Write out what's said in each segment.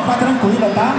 ficar tranquila, tá?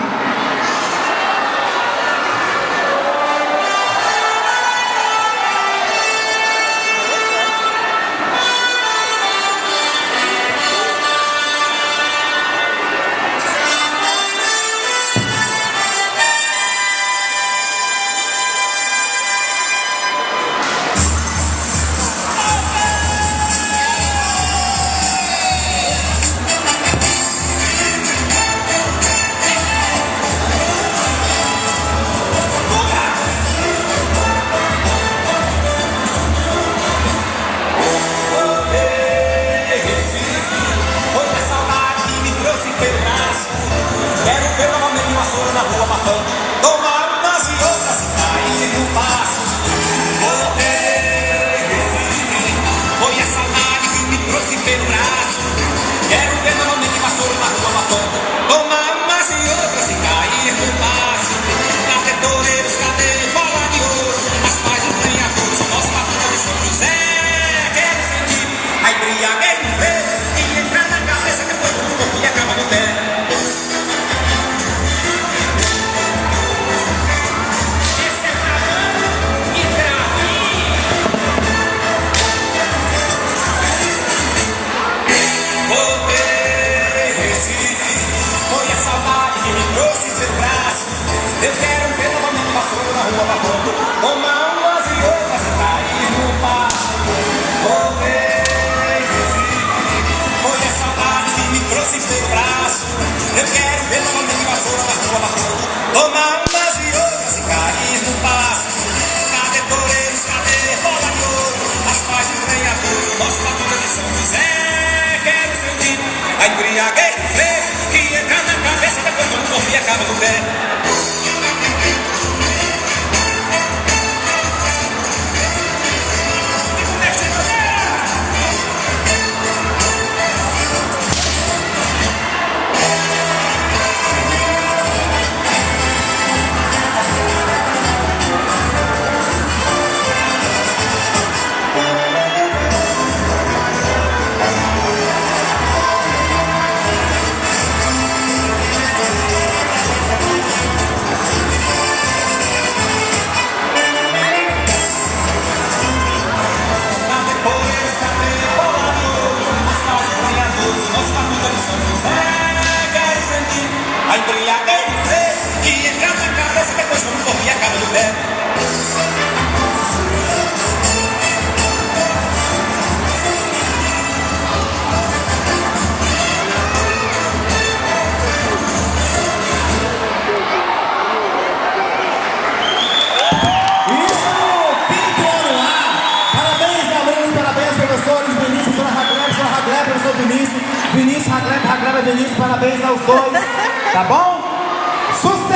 Quero ver novamente uma vassoura na rua matando, tomar umas e outras e cair no passo. Voltei, Recife, foi a saudade que me trouxe pelo braço. Quero ver novamente uma vassoura na rua matando, tomar umas e outras e cair no passo. Cadê toureiros, cadê bola de ouro? As pais dos ganhadores, o nosso patrão de São José. Quero sentir a embriaguez do freio e entrar na cabeça depois do corpo e acaba no pé. Eu quero ver novamente vassoura na rua batendo, tomar umas e outras e cair no passo. Voltei, Recife, foi a saudade que me trouxe pelo braço. Eu quero ver novamente vassoura na rua batendo, tomar umas e outras e cair no passo. Cadê toureiros, cadê bola de ouro? As pais dos ganhadores, o nosso patrão de São José. Quero sentir a embriaguez do freio que entra na cabeça depois do corpo e acaba no pé. A embriaguez do freio que entra na cabeça depois do corpo e acaba no pé. Isso! Quinto ano A! Parabéns, alunos, parabéns, professores, Vinícius, professor Ragleb, professor Vinícius, Ragleb, Vinícius, parabéns aos dois, tá bom?